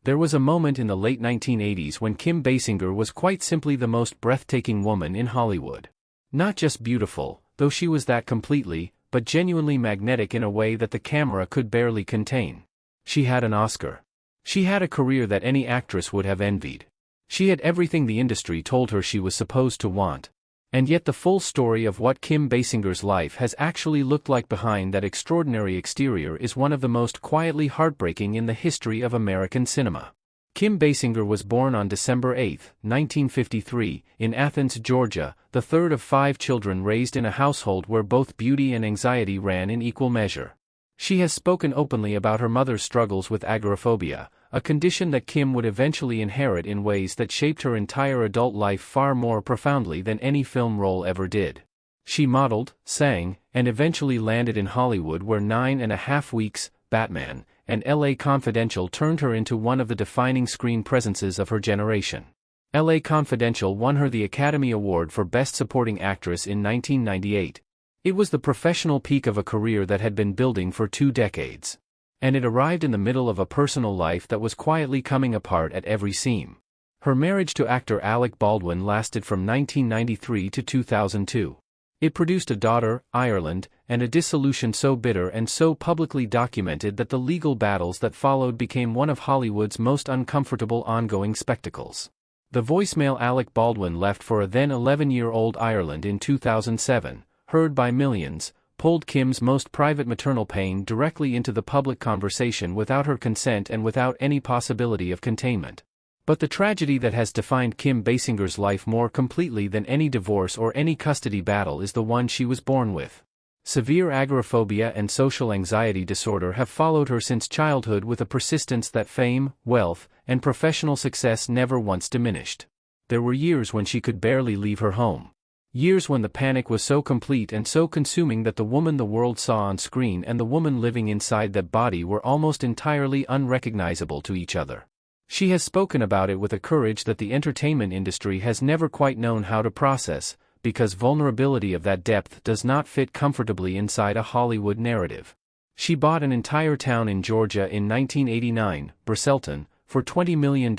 There was a moment in the late 1980s when Kim Basinger was quite simply the most breathtaking woman in Hollywood. Not just beautiful, though she was that completely, but genuinely magnetic in a way that the camera could barely contain. She had an Oscar. She had a career that any actress would have envied. She had everything the industry told her she was supposed to want. And yet the full story of what Kim Basinger's life has actually looked like behind that extraordinary exterior is one of the most quietly heartbreaking in the history of American cinema. Kim Basinger was born on December 8, 1953, in Athens, Georgia, the third of 5 children raised in a household where both beauty and anxiety ran in equal measure. She has spoken openly about her mother's struggles with agoraphobia, a condition that Kim would eventually inherit in ways that shaped her entire adult life far more profoundly than any film role ever did. She modeled, sang, and eventually landed in Hollywood where 9.5 Weeks, Batman, and LA Confidential turned her into one of the defining screen presences of her generation. LA Confidential won her the Academy Award for Best Supporting Actress in 1998. It was the professional peak of a career that had been building for 2 decades. And it arrived in the middle of a personal life that was quietly coming apart at every seam. Her marriage to actor Alec Baldwin lasted from 1993 to 2002. It produced a daughter, Ireland, and a dissolution so bitter and so publicly documented that the legal battles that followed became one of Hollywood's most uncomfortable ongoing spectacles. The voicemail Alec Baldwin left for a then 11-year-old Ireland in 2007, heard by millions, pulled Kim's most private maternal pain directly into the public conversation without her consent and without any possibility of containment. But the tragedy that has defined Kim Basinger's life more completely than any divorce or any custody battle is the one she was born with. Severe agoraphobia and social anxiety disorder have followed her since childhood with a persistence that fame, wealth, and professional success never once diminished. There were years when she could barely leave her home. Years when the panic was so complete and so consuming that the woman the world saw on screen and the woman living inside that body were almost entirely unrecognizable to each other. She has spoken about it with a courage that the entertainment industry has never quite known how to process, because vulnerability of that depth does not fit comfortably inside a Hollywood narrative. She bought an entire town in Georgia in 1989, Bristleton, for $20 million,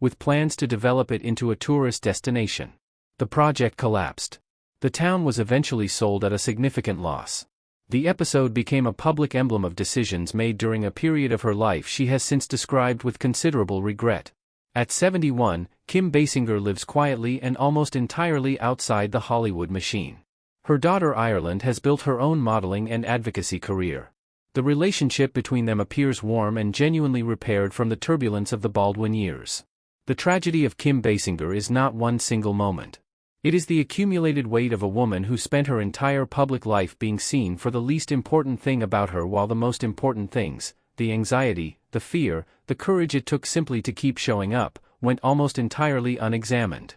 with plans to develop it into a tourist destination. The project collapsed. The town was eventually sold at a significant loss. The episode became a public emblem of decisions made during a period of her life she has since described with considerable regret. At 71, Kim Basinger lives quietly and almost entirely outside the Hollywood machine. Her daughter Ireland has built her own modeling and advocacy career. The relationship between them appears warm and genuinely repaired from the turbulence of the Baldwin years. The tragedy of Kim Basinger is not one single moment. It is the accumulated weight of a woman who spent her entire public life being seen for the least important thing about her while the most important things, the anxiety, the fear, the courage it took simply to keep showing up, went almost entirely unexamined.